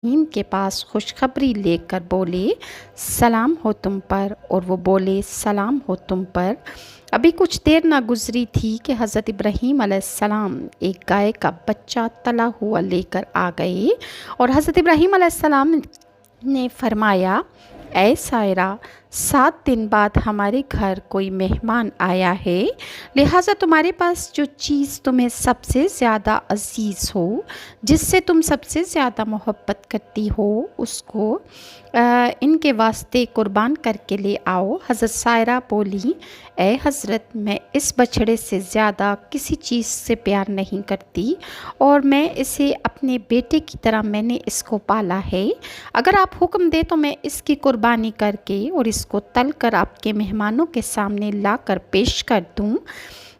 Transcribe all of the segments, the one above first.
इब्राहीम के पास खुशखबरी लेकर बोले, सलाम हो तुम पर। और वो बोले, सलाम हो तुम पर। अभी कुछ देर ना गुजरी थी कि हज़रत इब्राहीम अलैहिस्सलाम एक गाय का बच्चा तला हुआ लेकर आ गए और हज़रत इब्राहीम अलैहिस्सलाम ने फरमाया, ऐ सायरा, 7 दिन बाद हमारे घर कोई मेहमान आया है, लिहाजा तुम्हारे पास जो चीज़ तुम्हें सबसे ज़्यादा अज़ीज़ हो, जिससे तुम सबसे ज़्यादा मोहब्बत करती हो, उसको इनके वास्ते कुर्बान करके ले आओ। हज़रत सायरा बोली, ए हज़रत, मैं इस बछड़े से ज़्यादा किसी चीज़ से प्यार नहीं करती और मैं इसे अपने बेटे की तरह मैंने इसको पाला है। अगर आप हुक्म दे तो मैं इसकी कुर्बानी करके और इसको तल कर आपके मेहमानों के सामने ला कर पेश कर दूँ।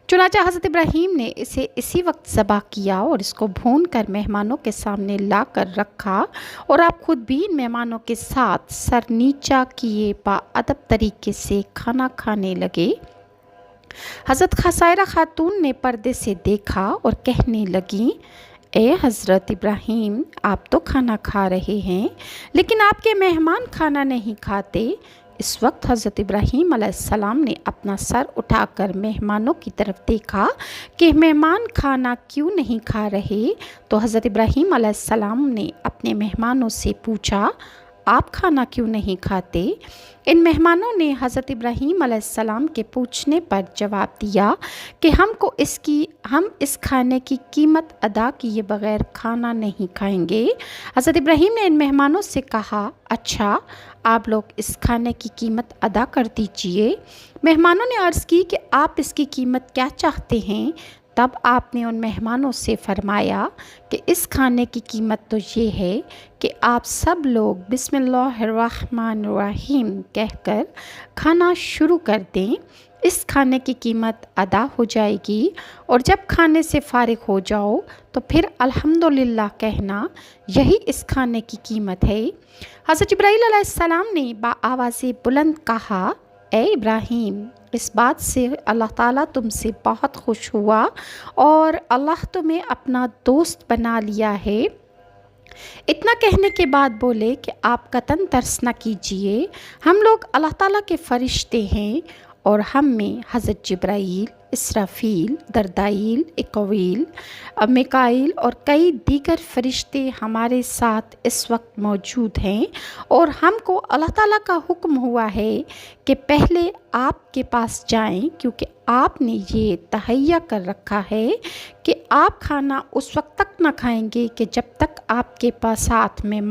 चुनांचे हज़रत इब्राहीम ने इसे इसी वक्त ज़बह किया और इसको भून कर मेहमानों के सामने ला कर रखा और आप खुद भी इन मेहमानों के साथ सर नीचा किए बाअदब तरीके से खाना खाने लगे। हज़रत सायरा खातून ने पर्दे से देखा और कहने लगी, ए हज़रत इब्राहीम, आप तो खाना खा रहे हैं लेकिन आपके मेहमान खाना नहीं खाते। इस वक्त हज़रत इब्राहीम अलैहिस्सलाम ने अपना सर उठाकर मेहमानों की तरफ देखा कि मेहमान खाना क्यों नहीं खा रहे। तो हज़रत इब्राहीम अलैहिस्सलाम ने अपने मेहमानों से पूछा, आप खाना क्यों नहीं खाते? इन मेहमानों ने हज़रत इब्राहीम अलैहिस्सलाम के पूछने पर जवाब दिया कि हम इस खाने की कीमत अदा किए बग़ैर खाना नहीं खाएंगे। हज़रत इब्राहीम ने इन मेहमानों से कहा, अच्छा, आप लोग इस खाने की कीमत अदा कर दीजिए। मेहमानों ने अर्ज़ की कि आप इसकी कीमत क्या चाहते हैं? तब आपने उन मेहमानों से फरमाया कि इस खाने की कीमत तो ये है कि आप सब लोग बिस्मिल्लाहिर्रहमानिर्रहीम कहकर खाना शुरू कर दें। इस खाने की कीमत अदा हो जाएगी और जब खाने से फ़ारिग हो जाओ तो फिर अल्हम्दुलिल्लाह कहना, यही इस खाने की कीमत है। हज़रत जिब्राईल अलैहिस्सलाम ने बाआवाज़े बुलंद कहा, ए इब्राहीम, इस बात से अल्लाह ताला तुमसे बहुत खुश हुआ और अल्लाह तुम्हें अपना दोस्त बना लिया है। इतना कहने के बाद बोले कि आप कतन तरस न कीजिए, हम लोग अल्लाह ताला के फ़रिश्ते हैं और हम में हज़रत जिब्राईल, इसराफील, दरदाईल, इकवील, मिकाईल और कई दीगर फ़रिश्ते हमारे साथ इस वक्त मौजूद हैं और हमको अल्लाह ताला का हुक्म हुआ है कि पहले आपके पास जाएं, क्योंकि आपने ये तहैया कर रखा है कि आप खाना उस वक्त तक ना खाएंगे कि जब तक आपके पास साथ में